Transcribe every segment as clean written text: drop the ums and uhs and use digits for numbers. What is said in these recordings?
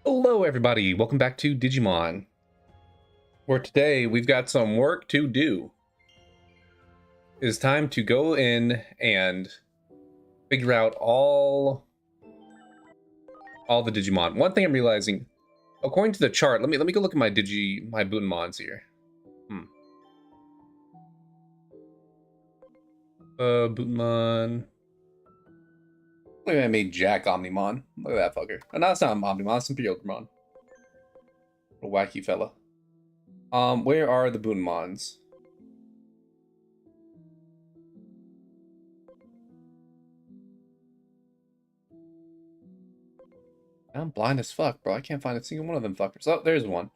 Hello everybody, welcome back to Digimon, where today we've got some work to do. It's time to go in and figure out all the Digimon. One thing I'm realizing, according to the chart, let me go look at my Butonmons here. Butonmon. Look at I made Jack Omnimon. Look at that fucker. Oh, no, it's not Omnimon, it's Imperialdramon. A wacky fella. Where are the Butonmons? I'm blind as fuck, bro. I can't find a single one of them fuckers. Oh, there's one.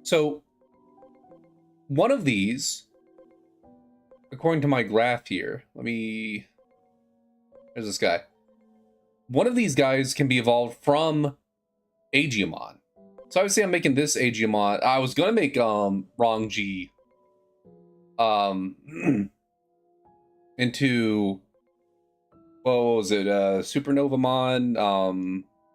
So, one of these, according to my graph here, there's this guy. One of these guys can be evolved from Agiamon. So obviously I'm making this Agiamon. I was gonna make Rongji into what was it, Supernovamon,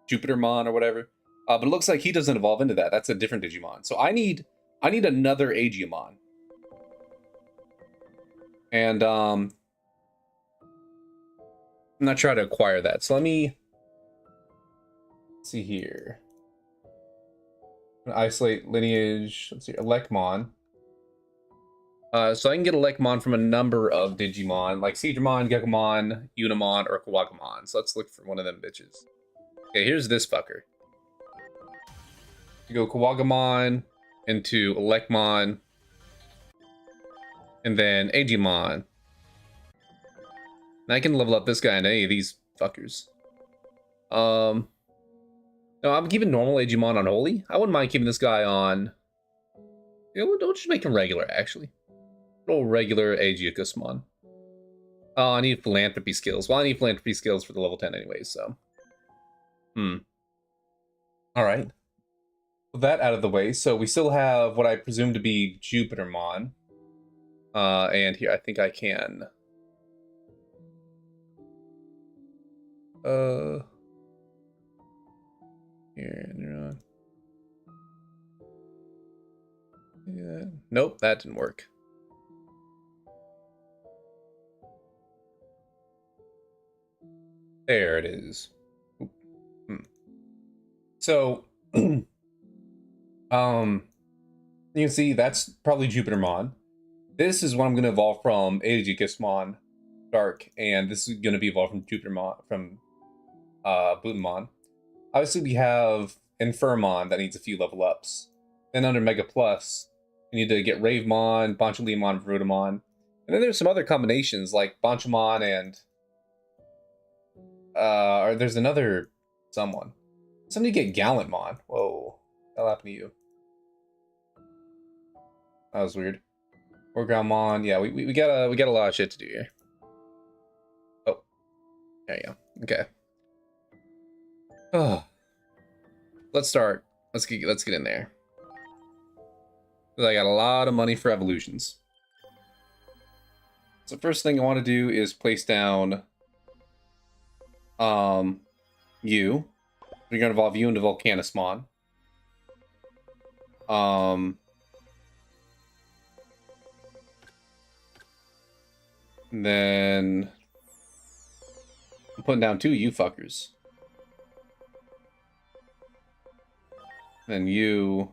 Jupitermon or whatever. But it looks like he doesn't evolve into that. That's a different Digimon. So I need another Agiamon. And I'm not trying to acquire that. So let me see here. Isolate lineage. Let's see, Elecmon. So I can get Elecmon from a number of Digimon, like Seedramon, Gekomon, Unimon, or Kawagamon. So let's look for one of them bitches. Okay, here's this fucker. You go Kawagamon into Elecmon, and then Agimon. And I can level up this guy in any of these fuckers. No, I'm keeping normal Agimon on Holy. I wouldn't mind keeping this guy on. You know, don't just make him regular, actually. Roll regular Agiacusmon. Oh, I need philanthropy skills. Well, I need philanthropy skills for the level 10 anyway, so. Alright. With that out of the way, so we still have what I presume to be Jupitermon. And here, I think I can. Here, neuron. Yeah. Nope, that didn't work. There it is. So, you can see that's probably Jupitermon. This is what I'm going to evolve from Aegigismon Dark, and this is going to be evolved from Jupitermon, from Butonmon. Obviously, we have Infirmon that needs a few level ups. Then under Mega Plus, we need to get Ravemon, Bonchalemon, Verutamon. And then there's some other combinations like Bonchamon and or there's another someone. Somebody get Gallantmon. Whoa. That'll happen to you. That was weird. Foregroundmon. Yeah, we got a lot of shit to do here. Oh. There you go. Okay. Oh. Let's start. Let's get in there. I got a lot of money for evolutions. So first thing I want to do is place down you. We're gonna evolve you into Volcanismon. And then I'm putting down 2 you fuckers. Then you.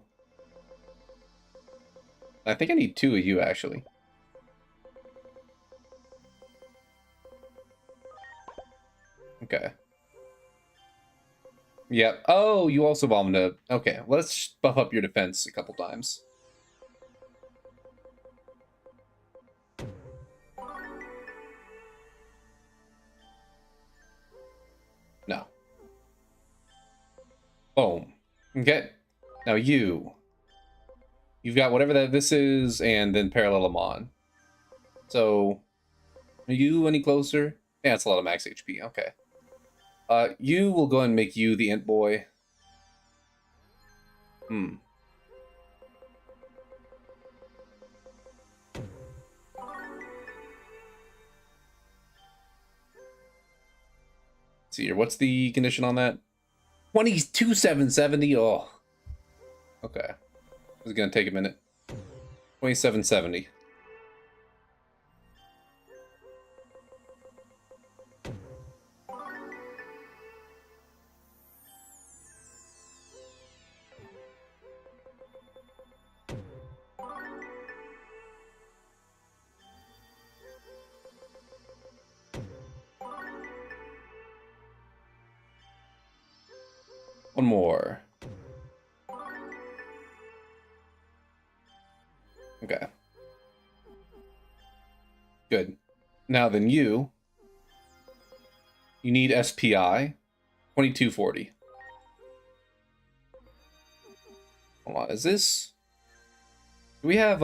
I think I need 2 of you actually. Okay. Yep. Oh, you also evolved into. Okay, let's buff up your defense a couple times. No. Boom. Okay. Now you've got whatever this is, and then Parallelomon. So, are you any closer? Yeah, it's a lot of max HP. Okay. You will go and make you the Int Boy. See here, what's the condition on that? 22,770. Oh, okay. This is gonna take a minute. 2770. One more. Okay. Good. Now then you need SPI 2240. Hold on, is this? Do we have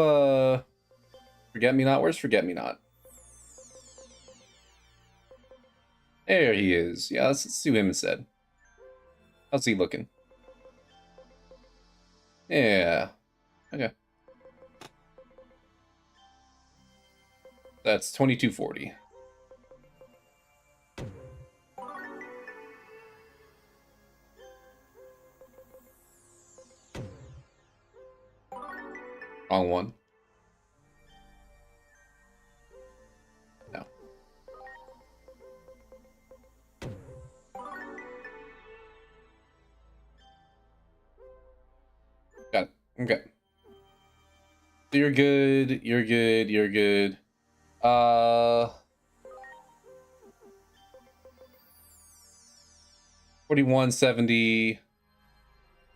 Forget Me Not? Where's Forget Me Not? There he is. Yeah, let's do him instead. How's he looking? Yeah. Okay. That's 2240. Wrong one. No. Got it. Okay. So you're good. You're good. You're good. 41, 70,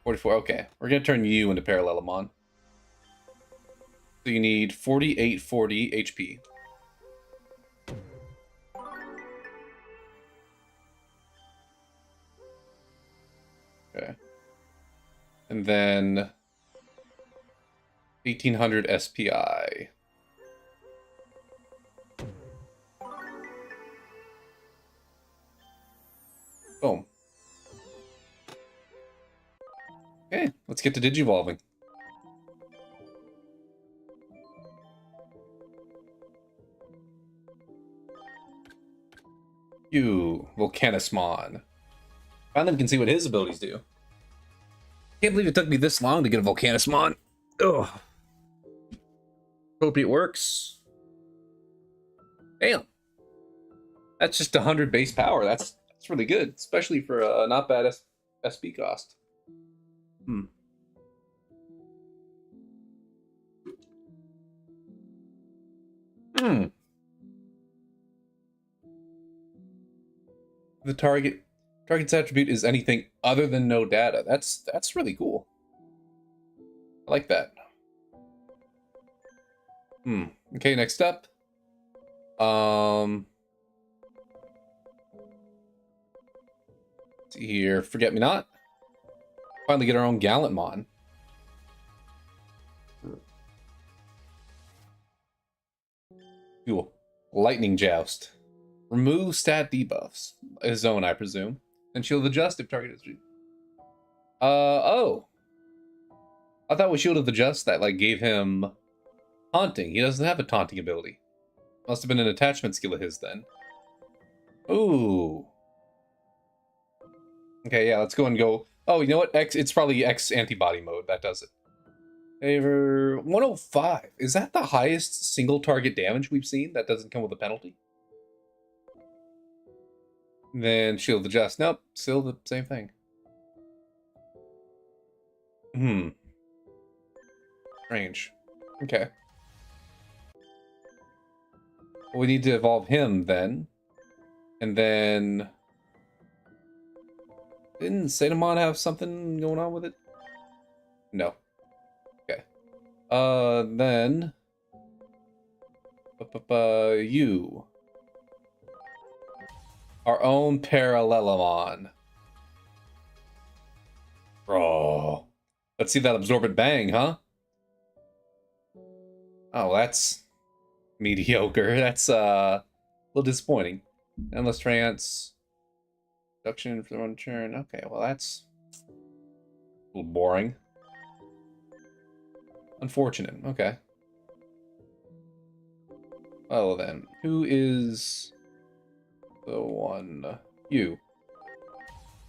44. Okay. We're gonna turn you into Parallelomon. So you need 4840 HP. Okay. And then 1800 SPI. Boom. Okay, let's get to Digivolving. You, Volcanismon. Finally, we can see what his abilities do. Can't believe it took me this long to get a Volcanismon. Ugh. Appropriate works. Damn. That's just 100 base power. That's really good, especially for a not bad SP cost. Hmm. Hmm. The target's attribute is anything other than no data. That's really cool. I like that. Hmm. Okay, next up. See here, Forget Me Not. Finally get our own Gallantmon. Cool. Lightning Joust. Remove stat debuffs. His own, I presume. And shield adjust if target is... oh. I thought with shield of adjust that, like, gave him taunting. He doesn't have a taunting ability. Must have been an attachment skill of his, then. Ooh. Okay, yeah, let's go and go... Oh, you know what? It's probably X antibody mode. That does it. Favor 105. Is that the highest single target damage we've seen that doesn't come with a penalty? Then shield adjust. Nope, still the same thing. Strange. Okay. Well, we need to evolve him then. And then... Didn't Satamon have something going on with it? No. Okay. Then... you. Our own Parallelomon. Oh. Let's see that absorbent bang, huh? Oh, that's mediocre. That's a little disappointing. Endless trance. Reduction for one turn. Okay, well that's a little boring. Unfortunate. Okay. Well then, who is the one? You.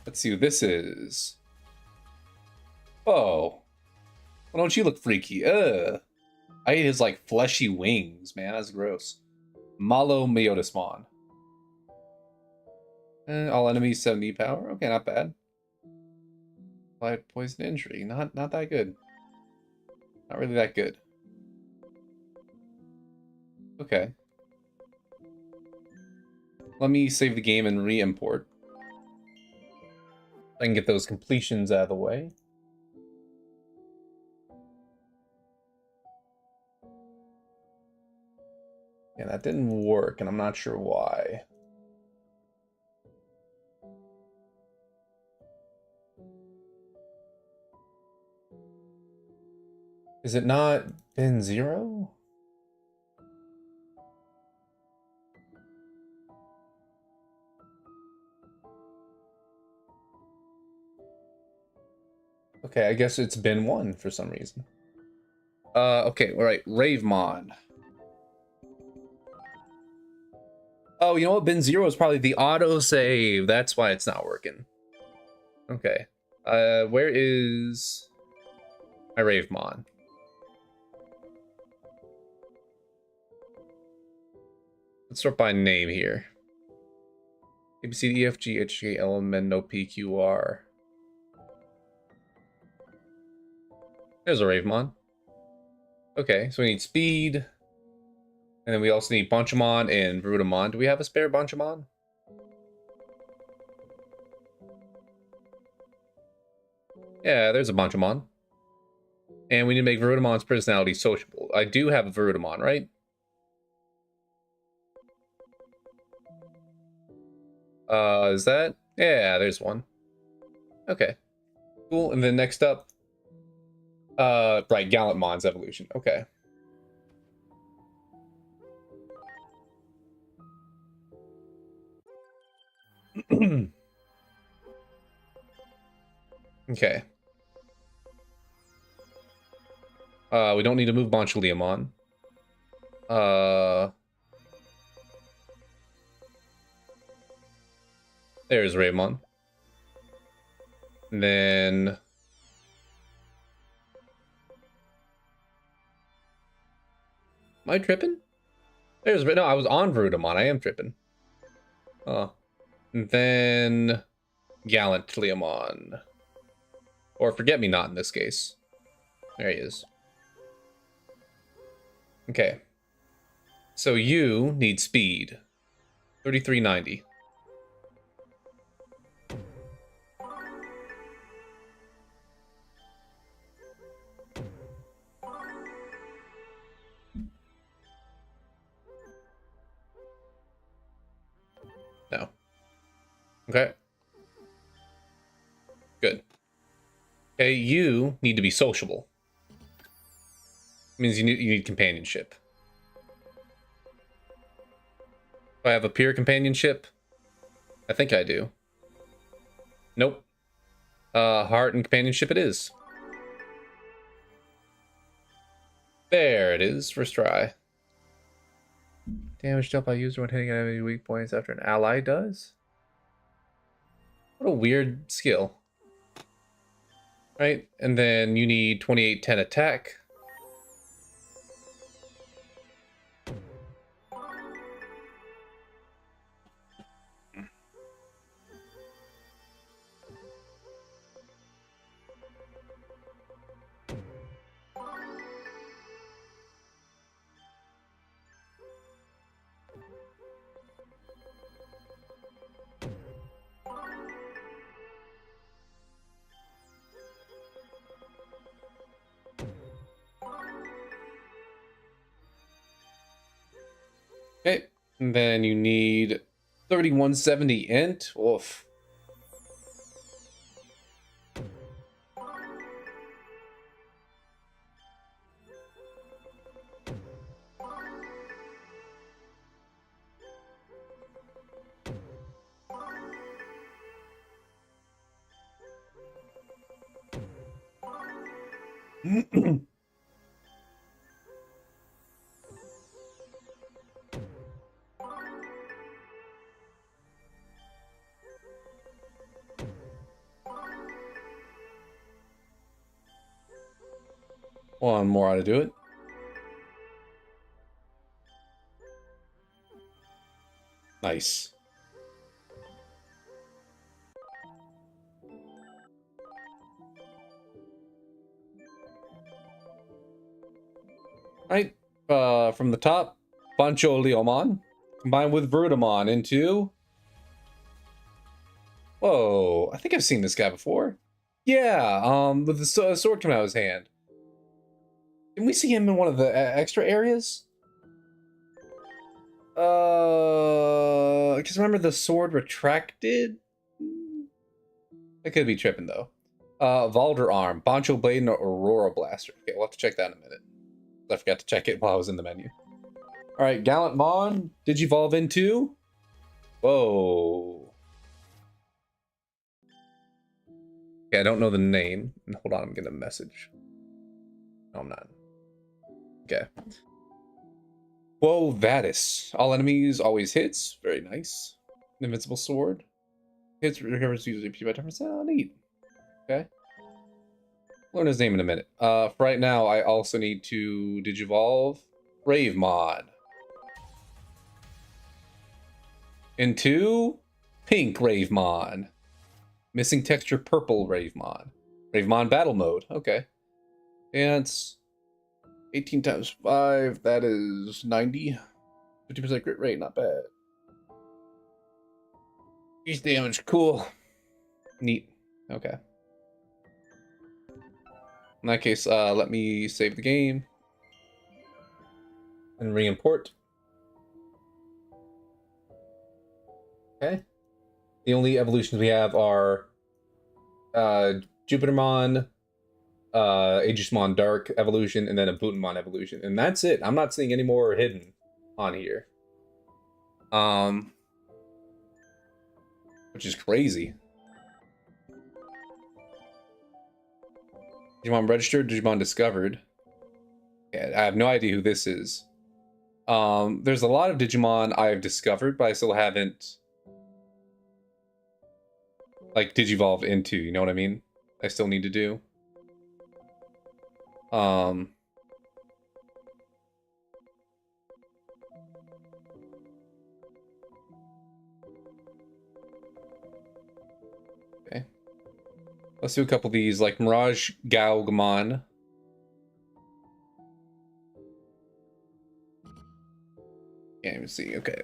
Let's see who this is. Oh. Why don't you look freaky? Ugh. I hate his like fleshy wings, man. That's gross. Malo Meotismon. All enemies 70 power. Okay, not bad. Applied poison injury. Not that good. Not really that good. Okay. Let me save the game and re-import. I can get those completions out of the way. Yeah, that didn't work, and I'm not sure why. Is it not been 0? Okay, I guess it's been 1 for some reason. Okay, all right, Ravemon. Oh, you know what? Bin 0 is probably the autosave. That's why it's not working. Okay. Where is my Ravemon? Let's start by name here. A, B, C, D, E, F, G, H, J, L, M, N, O, P, Q, R. There's a Ravemon. Okay, so we need speed. And then we also need Bunchamon and Brutamon. Do we have a spare Bunchamon? Yeah, there's a Bunchamon. And we need to make Verutamon's personality sociable. I do have a Verutamon, right? Is that? Yeah, there's one. Okay. Cool, and then next up... right, Gallantmon's evolution. Okay. Okay. We don't need to move Bonchaleomon. There's Raymon. And then... Am I tripping? There's... No, I was on Verutamon. I am tripping. Oh. And then... Gallantleomon. Or Forget-Me-Not in this case. There he is. Okay. So you need speed. 3390. No. Okay. Good. Okay, you need to be sociable. It means you need companionship. Do I have a peer companionship? I think I do. Nope. Heart and companionship it is. There it is. First try. Damage dealt by user when hitting enemy weak points after an ally does? What a weird skill. Right? And then you need 2810 attack. Okay, and then you need 3170 int. Oof. One more how to do it. Nice. Right, from the top, Bancho Leomon, combined with Vertimon into... Whoa, I think I've seen this guy before. Yeah, with the sword coming out of his hand. Didn't we see him in one of the extra areas? Because remember the sword retracted? I could be tripping though. Valder Arm, Bancho Blade, and Aurora Blaster. Okay, we'll have to check that in a minute. I forgot to check it while I was in the menu. Alright, Gallant Mon, Digivolve into... Whoa. Okay, I don't know the name. Hold on, I'm getting a message. No, I'm not. Okay. Whoa, Vadis. All enemies always hits. Very nice. Invincible sword. Hits recovers usually by 10%. Oh, neat. Okay. Learn his name in a minute. For right now, I also need to Digivolve Bravemon into Pink Bravemon. Missing texture Purple Bravemon. Bravemon Battle Mode. Okay. And it's 18 times 5. That is 90. 50% crit rate. Not bad. Increased damage. Cool. Neat. Okay. In that case, let me save the game and re-import. Okay. The only evolutions we have are Jupitermon, Aegismon Dark evolution, and then a Butamon evolution, and that's it. I'm not seeing any more hidden on here, which is crazy. Digimon registered, Digimon discovered. Yeah, I have no idea who this is. There's a lot of Digimon I've discovered, but I still haven't like Digivolved into, you know what I mean? I still need to do. Okay. Let's do a couple of these, like Mirage Galgamon. Can't even see, okay.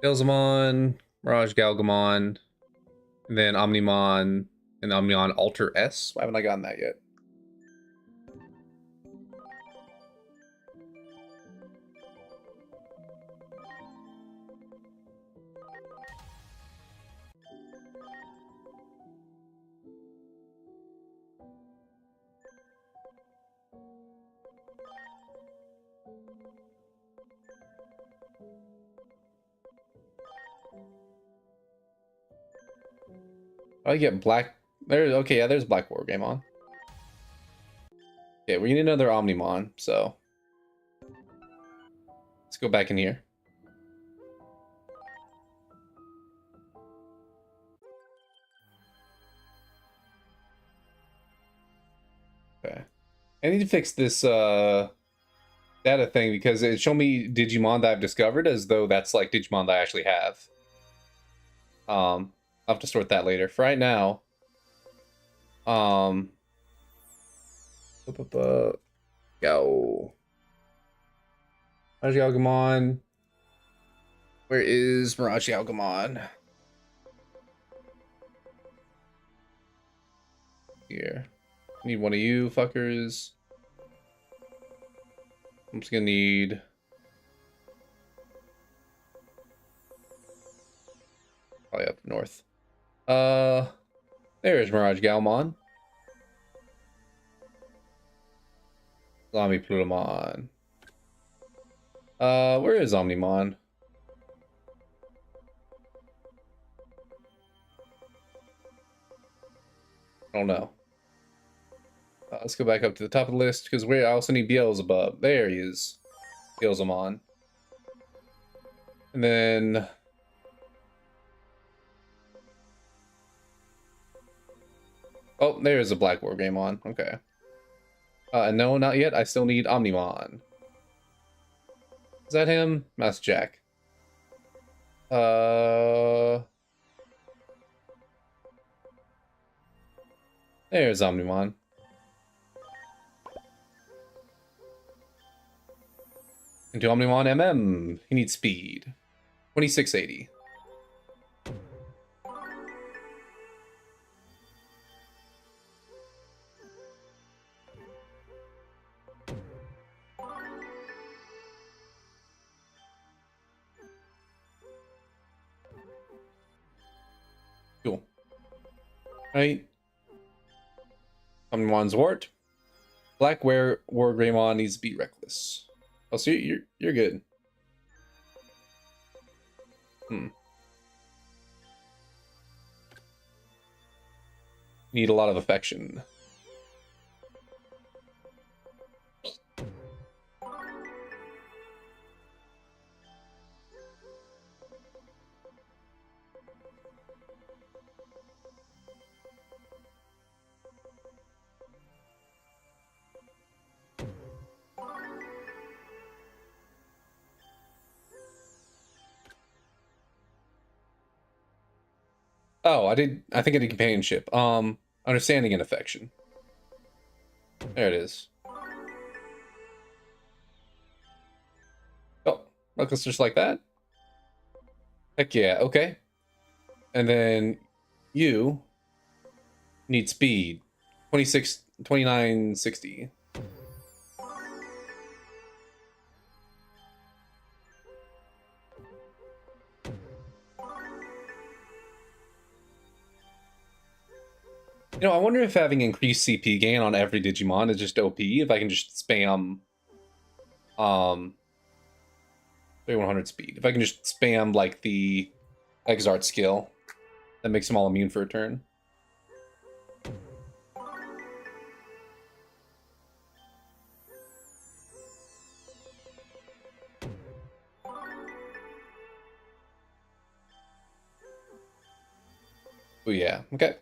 Delzamon, Mirage Galgamon, and then Omnimon, and Omnion Alter S. Why haven't I gotten that yet? Oh, I get black. There's okay, yeah, there's Black War Game on. Okay, we need another Omnimon, so let's go back in here. Okay. I need to fix this data thing because it showed me Digimon that I've discovered as though that's like Digimon that I actually have. I'll have to sort that later. For right now, go. Mirage Galgamon. Where is Mirage Galgamon? Here. Need one of you fuckers. I'm just gonna need... probably up north. There's Mirage Galmon. Zombie Plutomon. Where is Omnimon? I don't know. Let's go back up to the top of the list because I also need Beelzebub. There he is. Beelzemon. And then Oh, there is a Black War Greymon. Okay. No, not yet. I still need Omnimon. Is that him? That's Jack. There's Omnimon. Into Omnimon MM. He needs speed. 2680. Cool. Right. Omnimon's Wart. Black War Greymon needs to be reckless. Oh, so you're good. Need a lot of affection. Oh, I think I did companionship. Understanding and affection. There it is. Oh, reckless just like that? Heck yeah, okay. And then you need speed. 2960. You know, I wonder if having increased CP gain on every Digimon is just OP. If I can just spam 3100 speed. If I can just spam like the Exart skill, that makes them all immune for a turn. Oh yeah, okay.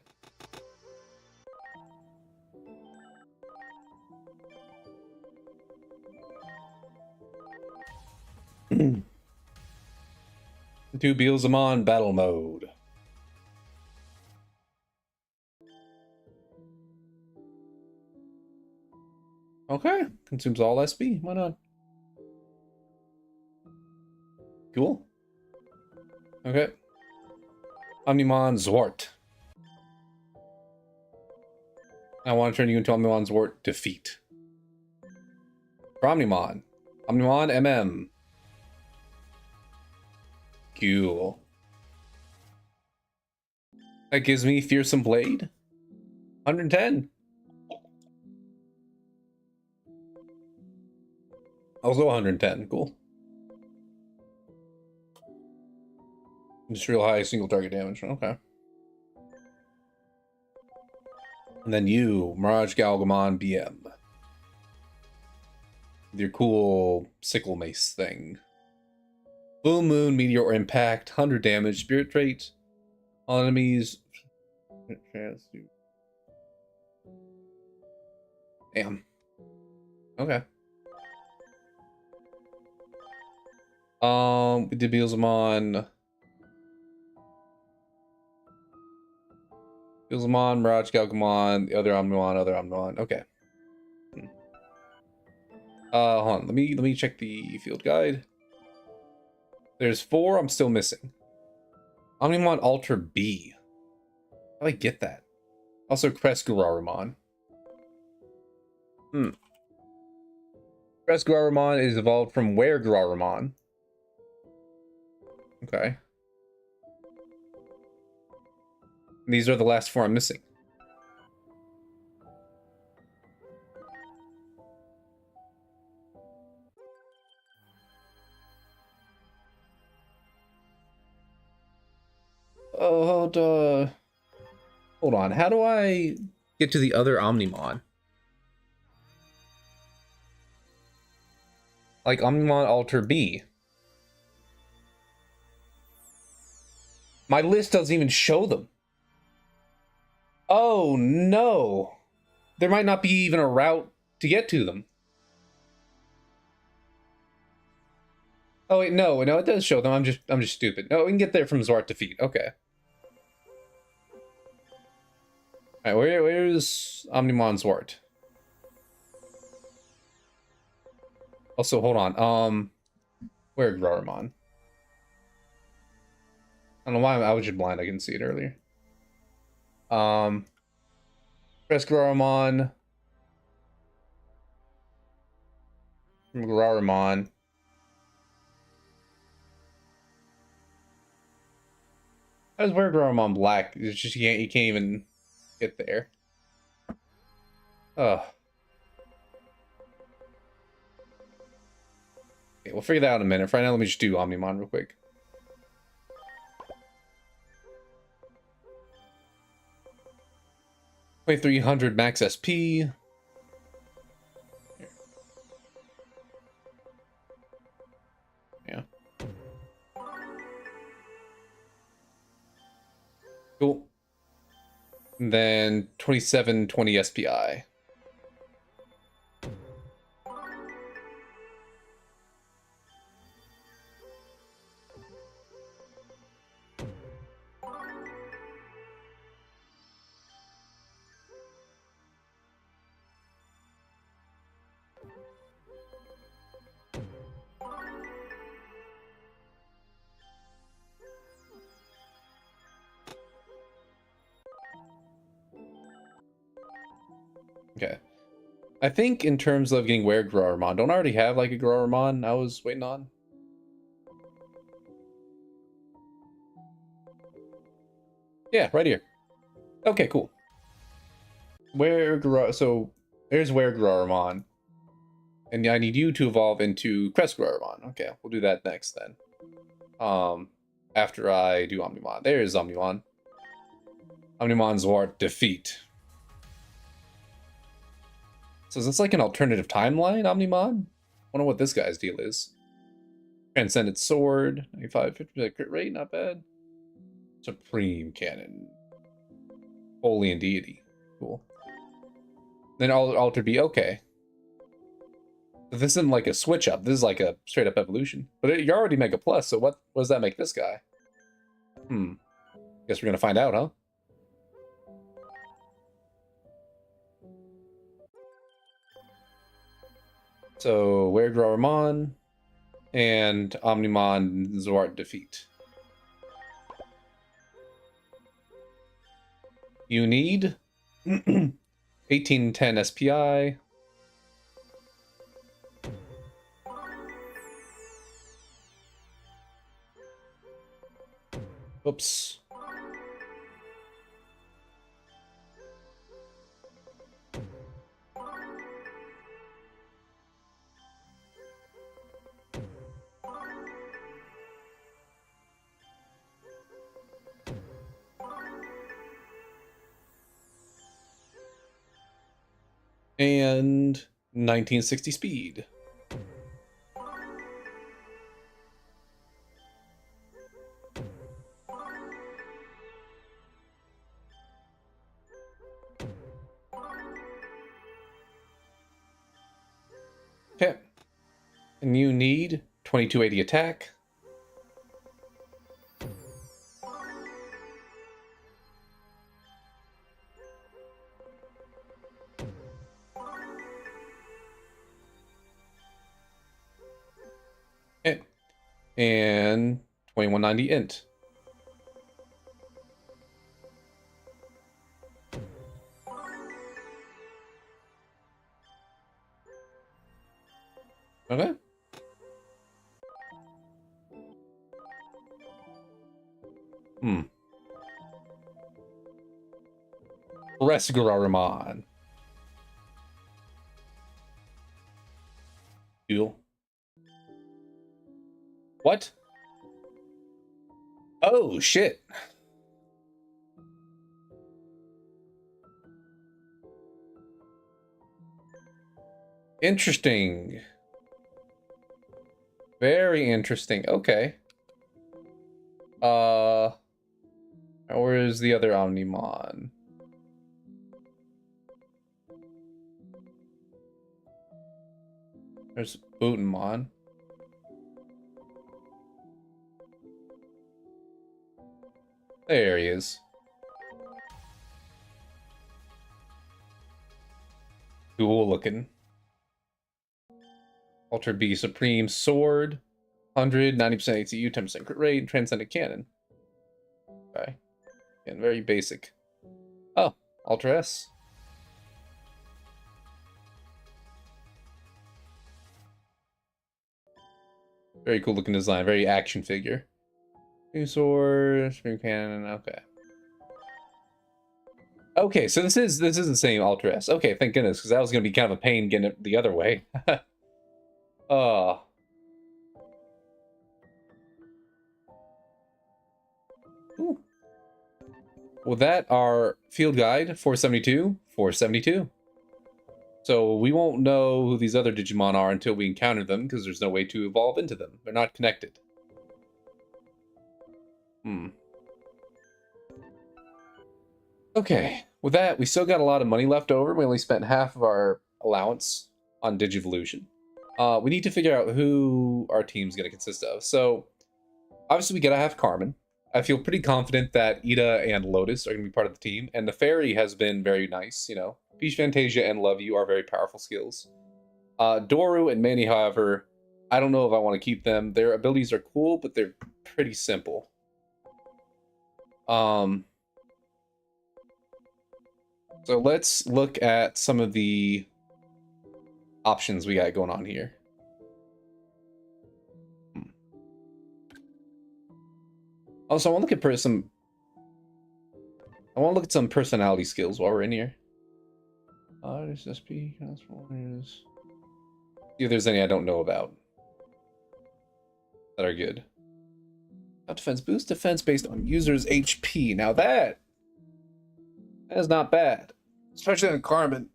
Two Beelzemon battle mode. Okay, consumes all SP. Why not? Cool. Okay. Omnimon Zwart. I want to turn you into Omnimon Zwart. Defeat. For Omnimon. Omnimon MM. Cool. That gives me Fearsome Blade. 110. Also 110. Cool. Just real high single target damage. Okay. And then you, Mirage Galgamon BM. With your cool sickle mace thing. Full Moon, Meteor Impact, 100 damage, Spirit Trait. All enemies. Damn. Okay. We did Beelzemon. Beelzemon, Mirage Galgamon, the other Omnimon, Okay. Hold on. Let me check the field guide. There's 4 I'm still missing. Omnimon Ultra B. How do I get that? Also Crest Garurumon. Crest Garurumon is evolved from Where Garurumon. Okay. These are the last 4 I'm missing. Oh, hold on. How do I get to the other Omnimon? Like Omnimon Alter B. My list doesn't even show them. Oh no! There might not be even a route to get to them. Oh wait, no, it does show them. I'm just stupid. No, we can get there from Zwart defeat. Okay. All right, where's Omnimon Zwart? Also, hold on. Where Groramon? I don't know why I was just blind. I couldn't see it earlier. Press Groramon. Groramon. How does Where Groramon black? It's just you can't even get there. Oh. Okay, we'll figure that out in a minute. For right now, let me just do Omnimon real quick. Wait, 300 max SP. Yeah. Cool. And then 2720 SPI. Okay. I think in terms of getting Where Groramon, don't I already have like a Groramon I was waiting on? Yeah, right here. Okay, cool. So there's Where Groramon. And I need you to evolve into Crest Groramon. Okay, we'll do that next then. After I do Omnimon. There's Omnimon. Omnimon Zwart defeat. So is this like an alternative timeline, Omnimon? Wonder what this guy's deal is. Transcendent Sword, 95, 50 crit rate, not bad. Supreme Cannon. Holy and Deity. Cool. Then Alter B, okay. This isn't like a switch up, this is like a straight up evolution. But you're already Mega Plus, so what does that make this guy? Guess we're gonna find out, huh? So, Where Groramon and Omnimon Zwart defeat. You need 1810 SPI. Oops. And 1960 speed. Okay. And you need 2280 attack. Okay. And 2190 int. Okay. Resgaraman. Duel. What? Oh, shit. Interesting. Very interesting. Okay. Where is the other Omnimon? There's Bootenmon. There he is. Cool looking. Ultra B Supreme Sword. 100, 90% ACU, 10% crit rate, Transcendent Cannon. Okay. And very basic. Oh, Ultra S. Very cool looking design. Very action figure. New sword, spring cannon. Okay. Okay, so this is the same Ultra S. Okay, thank goodness, because that was gonna be kind of a pain getting it the other way. Oh. Ooh. Well, that our field guide 472, 472. So we won't know who these other Digimon are until we encounter them, because there's no way to evolve into them. They're not connected. Hmm. Okay, with that, we still got a lot of money left over. We only spent half of our allowance on Digivolution. We need to figure out who our team's going to consist of. So, obviously, we gotta have Carmen. I feel pretty confident that Ida and Lotus are going to be part of the team, and the Fairy has been very nice, you know. Peach Fantasia and Love You are very powerful skills. Doru and Manny, however, I don't know if I want to keep them. Their abilities are cool, but they're pretty simple. So let's look at some of the options we got going on here. Also, I want to look at some. I want to look at some personality skills while we're in here. There's SP Transformers. See if there's any I don't know about that are good. Defense boost defense based on user's HP. Now that is not bad, especially on Carmen.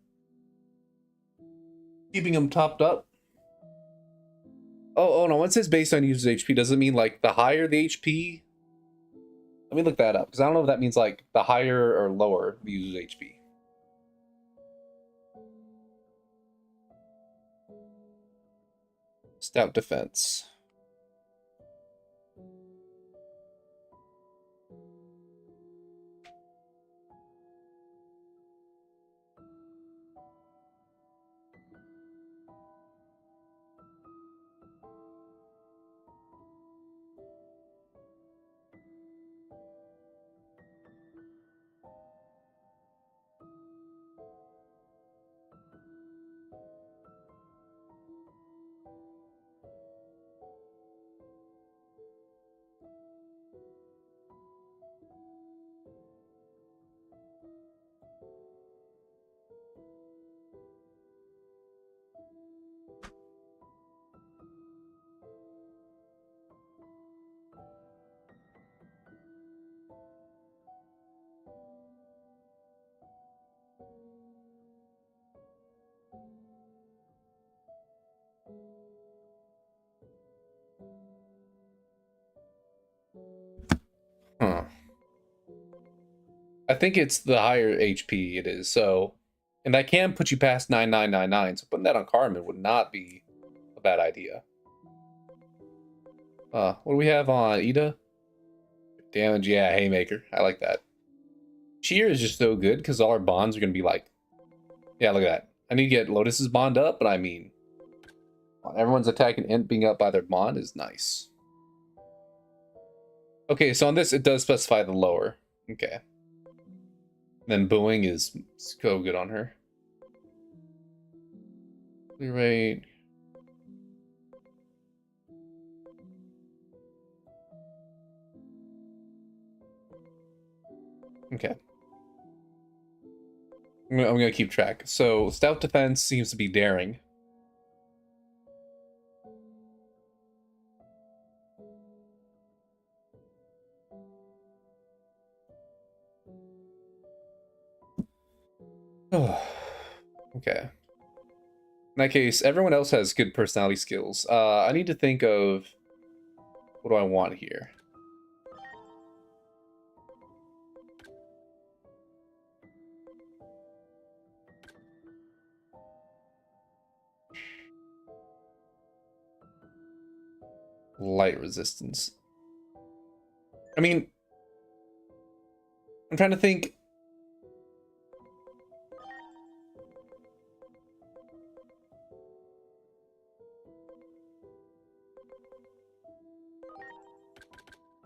Keeping him topped up. Oh no! When it says based on user's HP, does it mean like the higher the HP? Let me look that up because I don't know if that means like the higher or lower the user's HP. Stout defense. Huh. I think it's the higher HP it is, so... And that can put you past 9999, so putting that on Carmen would not be a bad idea. What do we have on Ida? Damage, yeah, Haymaker. I like that. Cheer is just so good, because all our bonds are going to be like... Yeah, look at that. I need to get Lotus's bond up, but I mean... Everyone's attacking Int being up by their bond is nice. Okay, so on this, it does specify the lower. Okay. Then booing is so good on her. Clear rate. Okay. I'm gonna keep track. So stout defense seems to be daring. Oh, okay. In that case, everyone else has good personality skills. I need to think of what do I want here. Light resistance. I mean, I'm trying to think.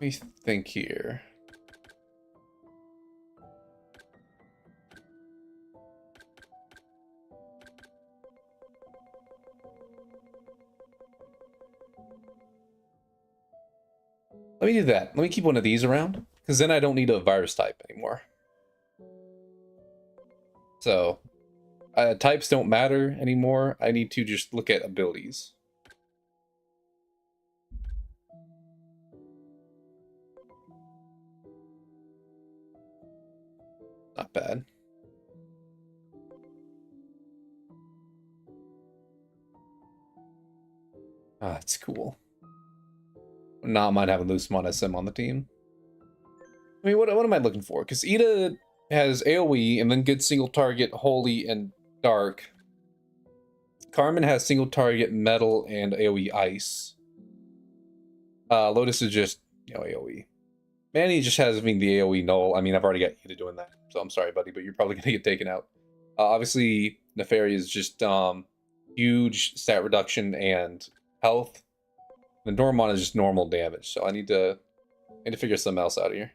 Let me think here. Let me do that. Let me keep one of these around, because then I don't need a virus type anymore. So, types don't matter anymore. I need to just look at abilities. Not bad. Ah, that's cool. Not mind having Lucemon SM on the team. I mean, what am I looking for? Because Ida has AoE and then good single target, Holy, and Dark. Carmen has single target, Metal, and AoE Ice. Lotus is just, AoE. Manny just has the AoE Null. I mean, I've already got Ida doing that, so I'm sorry, buddy, but you're probably going to get taken out. Obviously, Neferi is just huge stat reduction and health. The Dormon is just normal damage, so I need to figure something else out here.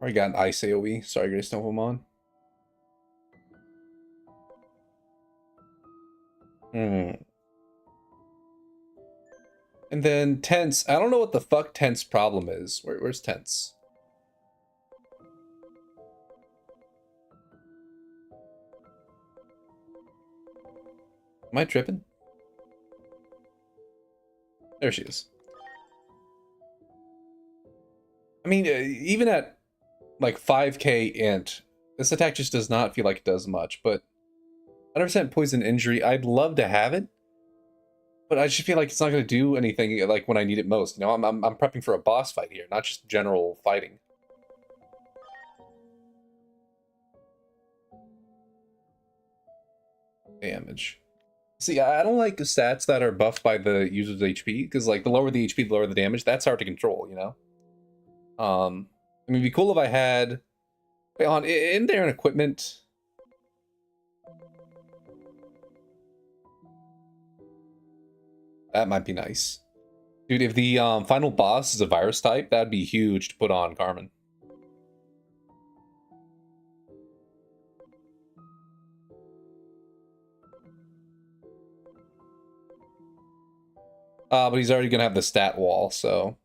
Already got an Ice AoE. Sorry, Grace Novamon. And then Tense. I don't know what the fuck Tense problem is. Where's Tense? Am I tripping? There she is. I mean, even at like 5k int, this attack just does not feel like it does much, but 100% poison injury, I'd love to have it, but I just feel like it's not going to do anything like when I need it most. You know, I'm prepping for a boss fight here, not just general fighting. Damage. See, I don't like the stats that are buffed by the user's HP, because like the lower the HP, the lower the damage. That's hard to control, you know? I mean, it'd be cool if I had... Wait, on, in there an equipment... That might be nice. Dude, if the final boss is a virus type, that'd be huge to put on Carmen. But he's already gonna have the stat wall, so...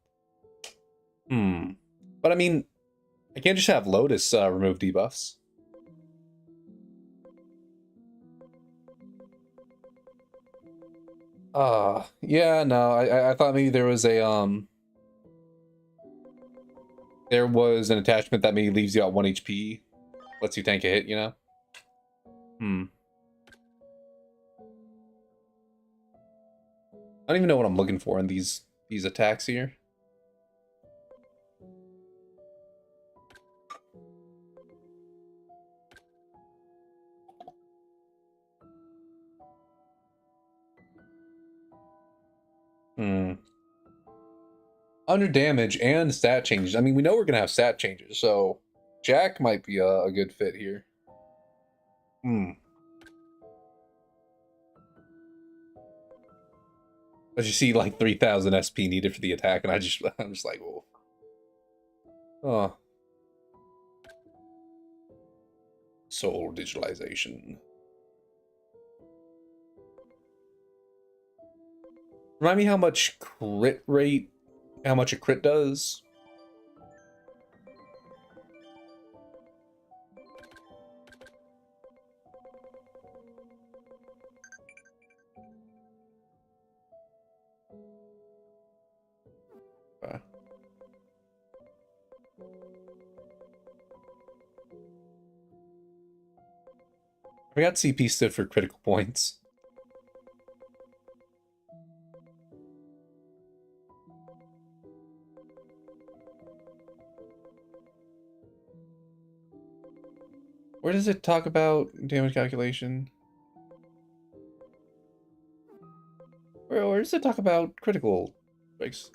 But I mean, I can't just have Lotus remove debuffs. Yeah, no, I thought maybe there was a, there was an attachment that maybe leaves you at 1 HP, lets you tank a hit, you know? I don't even know what I'm looking for in these attacks here. Under damage and stat changes. I mean, we know we're gonna have stat changes, so Jack might be a good fit here. But you see, like 3,000 SP needed for the attack, and I'm just like, whoa. Oh. Soul digitalization. Remind me how much crit rate, how much a crit does. I forgot CP stood for critical points. Where does it talk about damage calculation? Where does it talk about critical strikes?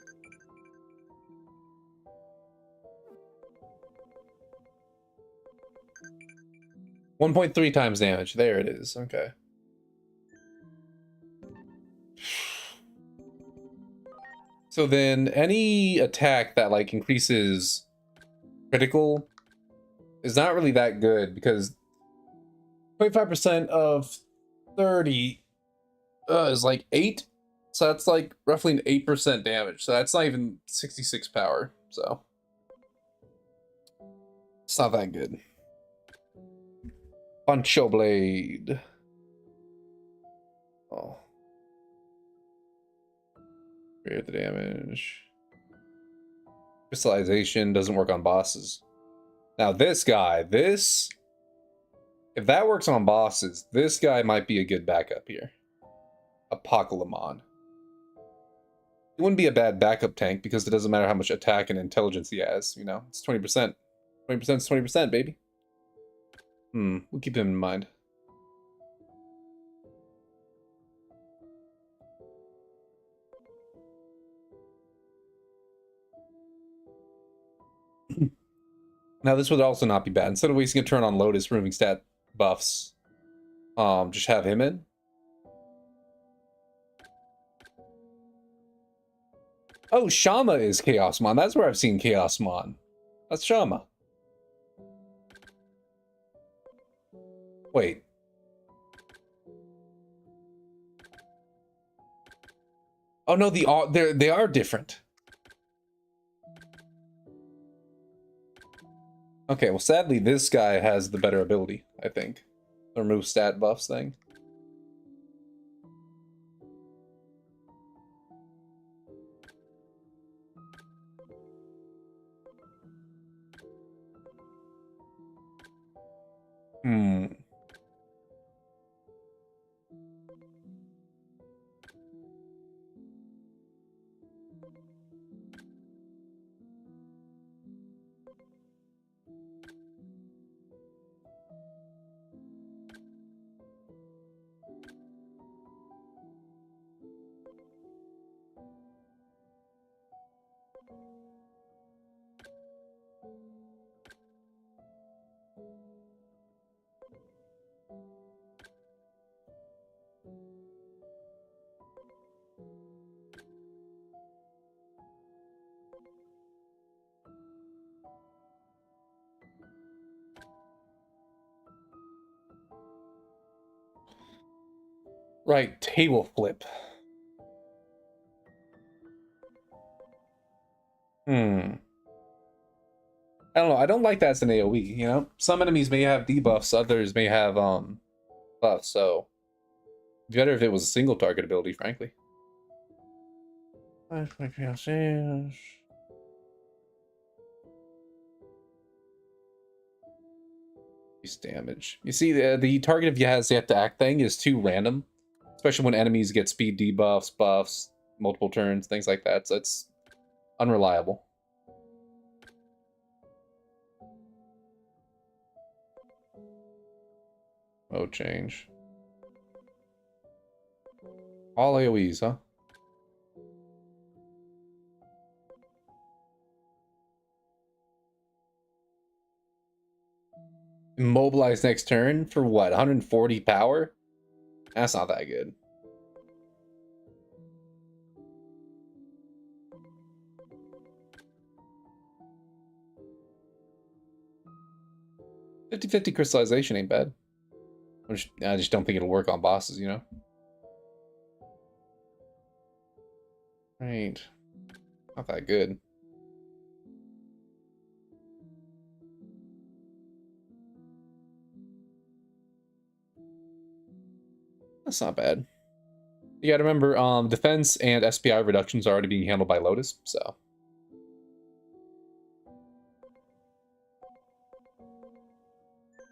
.3 times damage. There it is. Okay. So then any attack that like increases critical is not really that good because 25% of 30 is like 8. So that's like roughly an 8% damage. So that's not even 66 power. So it's not that good. Poncho Blade. Oh. Create the damage. Crystallization doesn't work on bosses. Now this guy, if that works on bosses, this guy might be a good backup here. Apocalypse. It wouldn't be a bad backup tank because it doesn't matter how much attack and intelligence he has, you know? It's 20%. 20% is 20%, baby. We'll keep him in mind. Now this would also not be bad. Instead of wasting a turn on Lotus removing stat buffs, just have him in. Oh, Shama is Chaosmon. That's where I've seen Chaosmon. That's Shama. Wait. Oh no, they are different. Okay, well sadly this guy has the better ability, I think. The remove stat buffs thing. Right, table flip. I don't know. I don't like that as an AoE, you know? Some enemies may have debuffs, others may have buffs, so it'd be better if it was a single target ability, frankly. Damage. You see, the target if you has the act thing is too random, especially when enemies get speed debuffs, buffs, multiple turns, things like that. So it's unreliable. Mode change. All AoEs, huh? Immobilize next turn for what? 140 power? That's not that good. .50 crystallization ain't bad. I just don't think it'll work on bosses, you know? Right. Not that good. That's not bad. You gotta remember, defense and SPI reductions are already being handled by Lotus, so.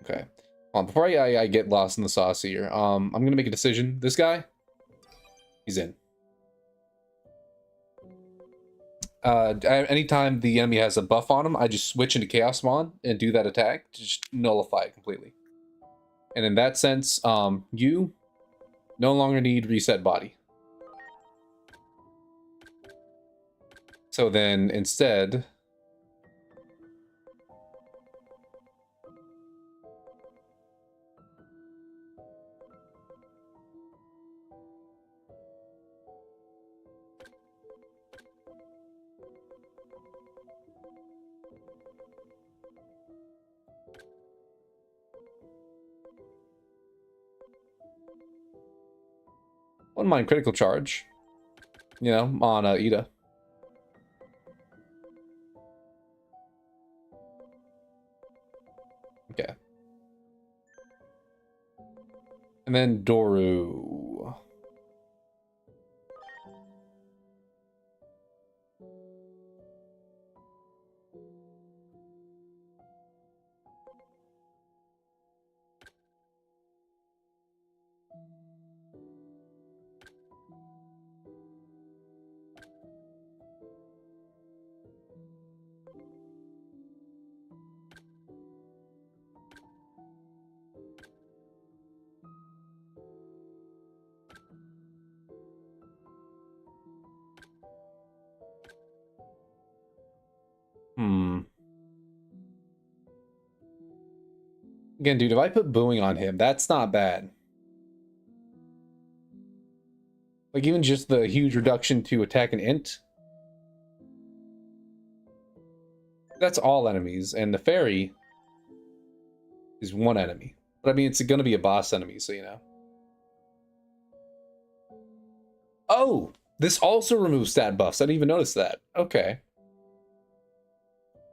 Okay. Before I get lost in the sauce here, I'm gonna make a decision. This guy, he's in. Anytime the enemy has a buff on him, I just switch into Chaosmon and do that attack to just nullify it completely. And in that sense, you no longer need reset body. So then instead, wouldn't mind critical charge, you know, on Ida. Okay. And then Doru. Again, dude, if I put booing on him, that's not bad. Like, even just the huge reduction to attack and int. That's all enemies, and the fairy is one enemy. But I mean, it's gonna be a boss enemy, so you know. Oh! This also removes stat buffs. I didn't even notice that. Okay.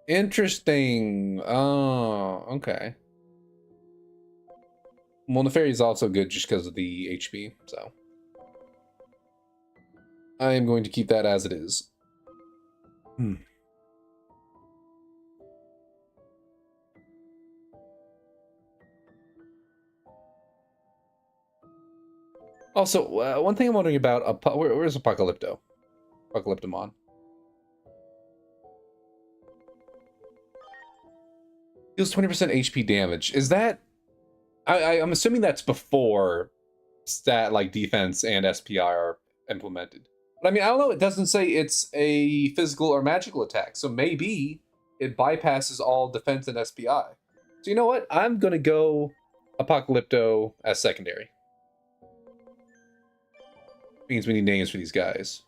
Interesting. Oh, okay. Well, the fairy is also good just because of the HP, so. I am going to keep that as it is. Also, one thing I'm wondering about, where's Apocalypto? Apocalyptomon. Deals 20% HP damage. Is that... I'm assuming that's before stat like defense and SPI are implemented. But I mean, I don't know. It doesn't say it's a physical or magical attack. So maybe it bypasses all defense and SPI. So you know what? I'm going to go Apocalypto as secondary. Means we need names for these guys.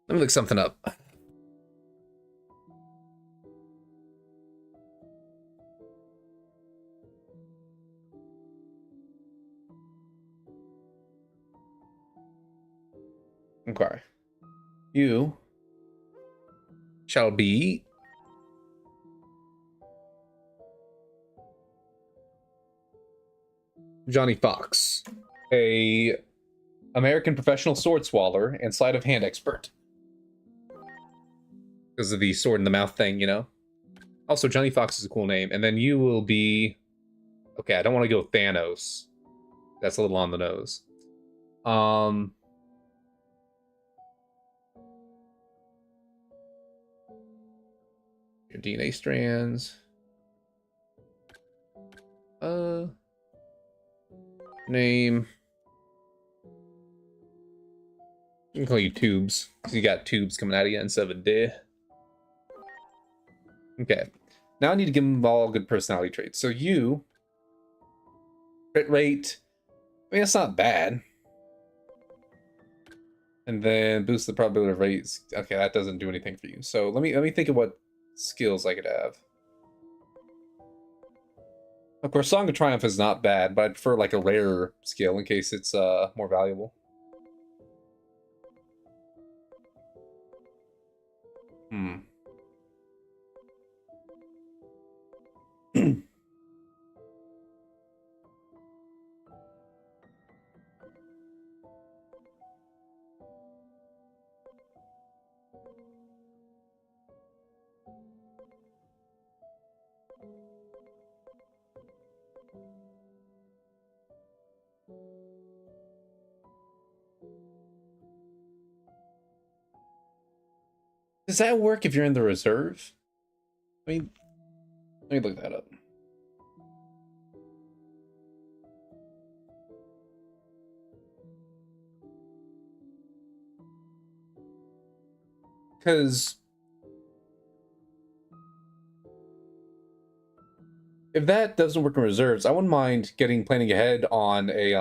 Let me look something up. Okay. You shall be Johnny Fox, a American professional sword swaller and sleight of hand expert. Because of the sword in the mouth thing, you know? Also, Johnny Fox is a cool name. And then you will be... Okay, I don't want to go Thanos. That's a little on the nose. Your DNA strands. Name. I can call you Tubes, because you got tubes coming out of you instead of a D. Okay. Now I need to give them all good personality traits. So you... Crit rate... I mean, it's not bad. And then boost the probability of rates. Okay, that doesn't do anything for you. So let me think of what skills I could have. Of course, Song of Triumph is not bad, but I'd prefer like a rare skill in case it's more valuable. Does that work if you're in the reserve? I mean, let me look that up. Because if that doesn't work in reserves, I wouldn't mind planning ahead on a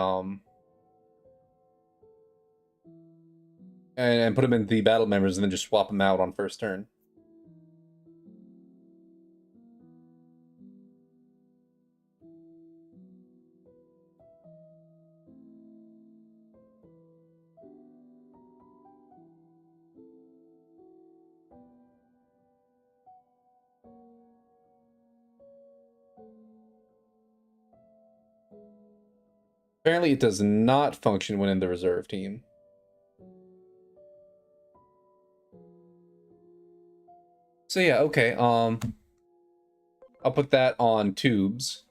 and put them in the battle members and then just swap them out on first turn. Apparently it does not function when in the reserve team. So yeah, okay, I'll put that on tubes.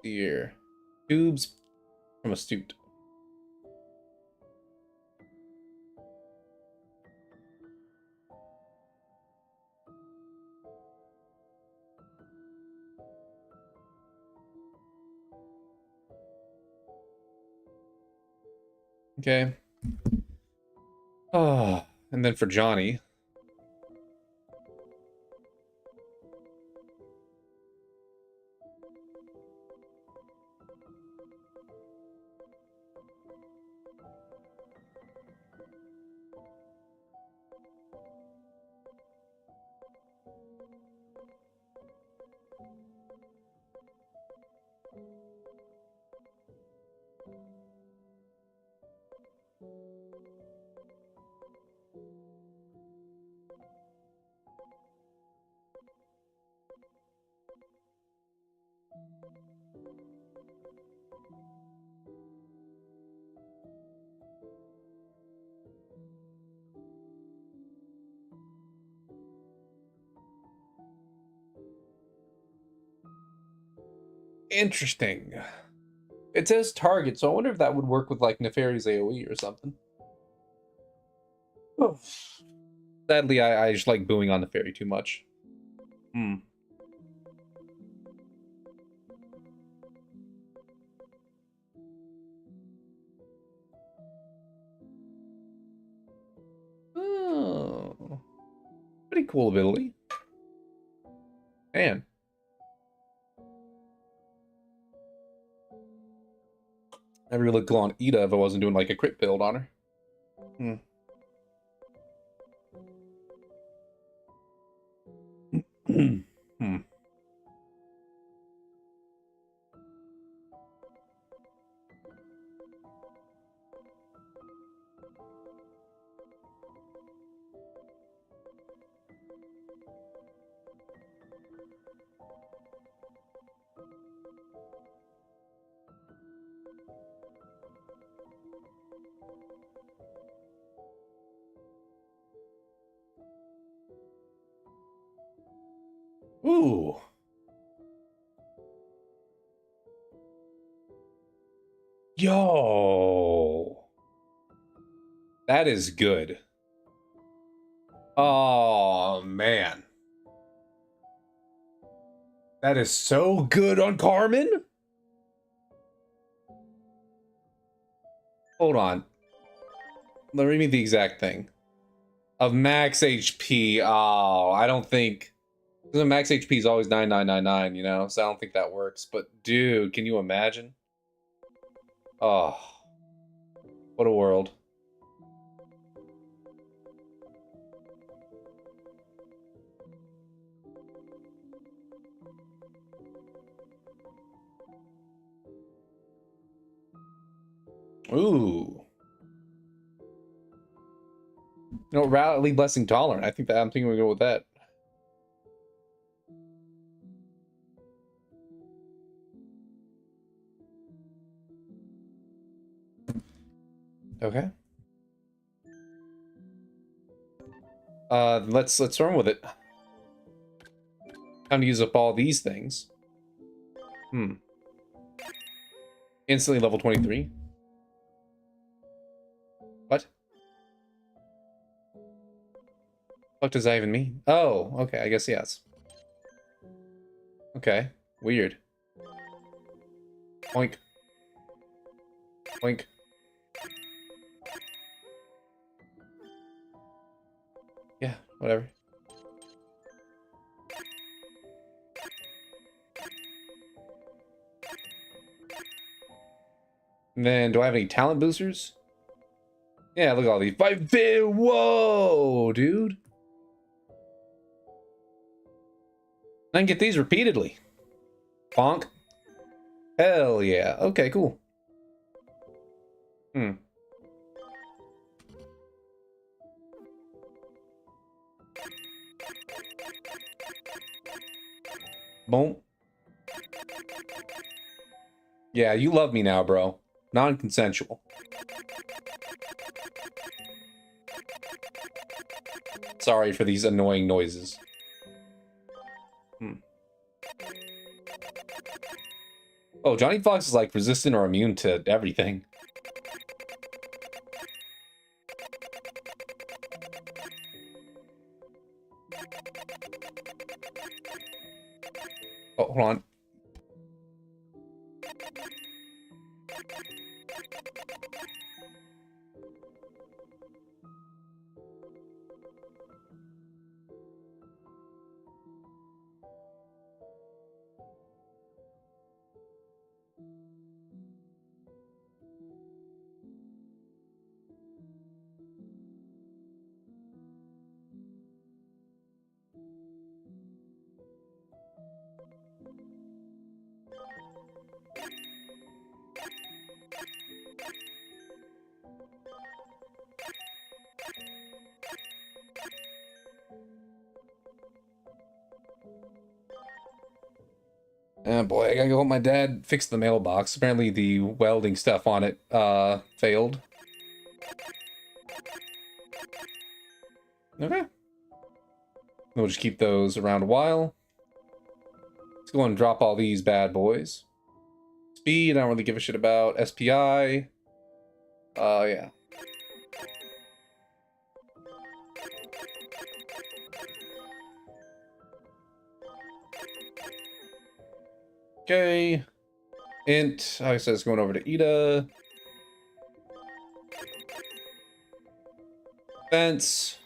Here. Tubes from Astute. Okay. Ah, and then for Johnny. Interesting. It says target, so I wonder if that would work with like Nefarious AoE or something. Oh. Sadly, I just like booing on Nefari too much. Hmm. Oh. Pretty cool ability. Man. Never really look on Ida if I wasn't doing like a crit build on her. Hmm. Hmm. Ooh. Yo. That is good. Oh, man. That is so good on Carmen. Hold on. Let me read the exact thing. Of max HP. Oh, I don't think... Because max HP is always 9999, you know? So I don't think that works. But, dude, can you imagine? Oh. What a world. Ooh. You know, Rally Blessing Tolerant. I think that I'm thinking we're going to go with that. Okay. Let's run with it. Time to use up all these things. Hmm. Instantly level 23. What? What does that even mean? Oh, okay, I guess yes. Okay, weird. Oink. Oink. Yeah, whatever. And then, do I have any talent boosters? Yeah, look at all these. Whoa, dude. I can get these repeatedly. Bonk. Hell yeah. Okay, cool. Hmm. Boom. Yeah, you love me now, bro. Non-consensual. Sorry for these annoying noises. Hmm. Oh, Johnny Fox is like resistant or immune to everything. Oh, hold on. Oh boy, I gotta go help my dad fix the mailbox. Apparently the welding stuff on it, failed. Okay. We'll just keep those around a while. Let's go and drop all these bad boys. Speed, I don't really give a shit about. SPI. Yeah. Okay. Int, I says going over to Ida. Fence.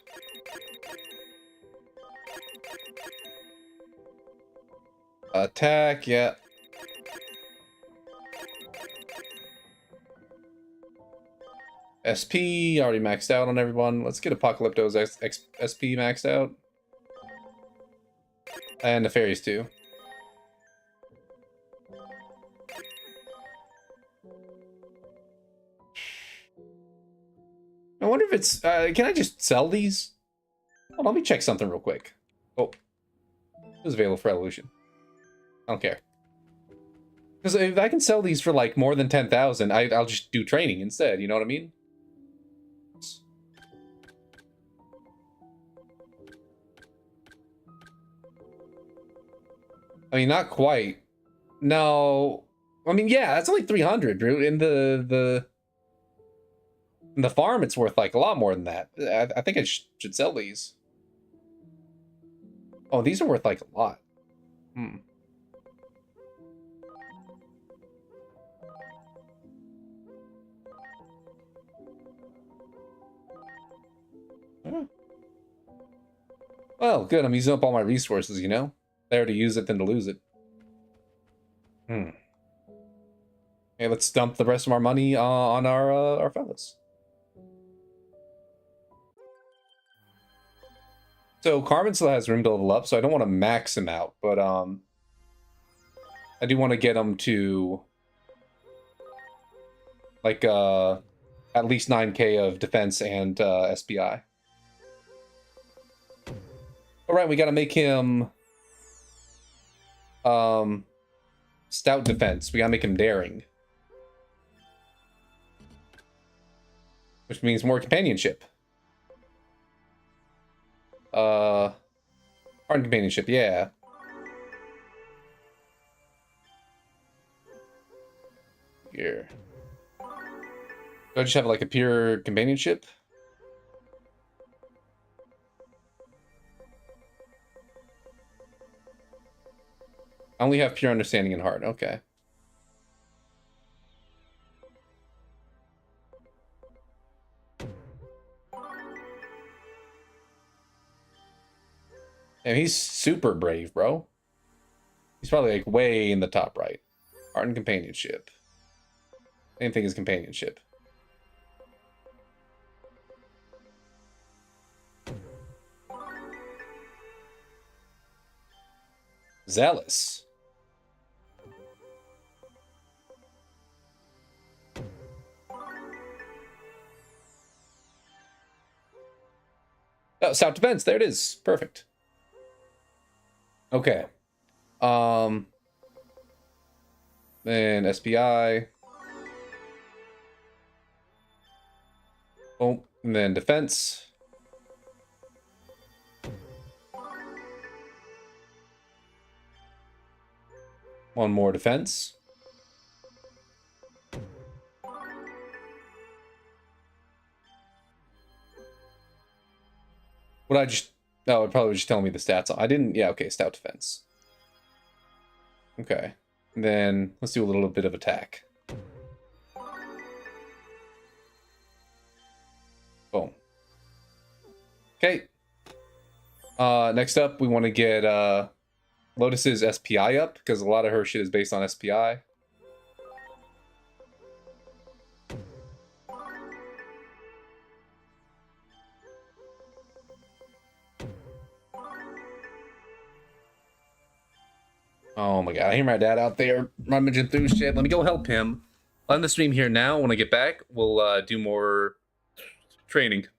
Attack, yeah. SP, already maxed out on everyone. Let's get Apocalypto's SP maxed out. And Nefarious too. I wonder if it's, can I just sell these? Oh, let me check something real quick. Oh, it was available for evolution. I don't care. Because if I can sell these for like more than 10,000, I'll just do training instead, you know what I mean? I mean, not quite. No. I mean, yeah, that's only 300, Drew. In the farm, it's worth like a lot more than that. I think I should sell these. Oh, these are worth like a lot. Hmm. Huh. Well, good. I'm using up all my resources, you know? Better to use it than to lose it. Hmm. Okay, let's dump the rest of our money on our fellas. So Carmen still has room to level up, so I don't want to max him out, but I do want to get him to like at least 9k of defense and SPI. All right, we got to make him stout defense. We got to make him daring, which means more companionship. Hard companionship, yeah. Here. here? Do I just have like a pure companionship? I only have pure understanding and heart. Okay. And he's super brave, bro. He's probably like way in the top right. Art and companionship. Same thing as companionship. Zealous. Oh, South Defense. There it is. Perfect. Okay. Then SPI. Oh, and then defense. One more defense. Would I just... No, it probably was just telling me the stats. I didn't... Yeah, okay, stout defense. Okay. And then let's do a little bit of attack. Boom. Okay. Next up, we want to get Lotus's SPI up, because a lot of her shit is based on SPI. Oh my god, I hear my dad out there rummaging through shit. Let me go help him. I'll end the stream here now. When I get back, we'll do more training.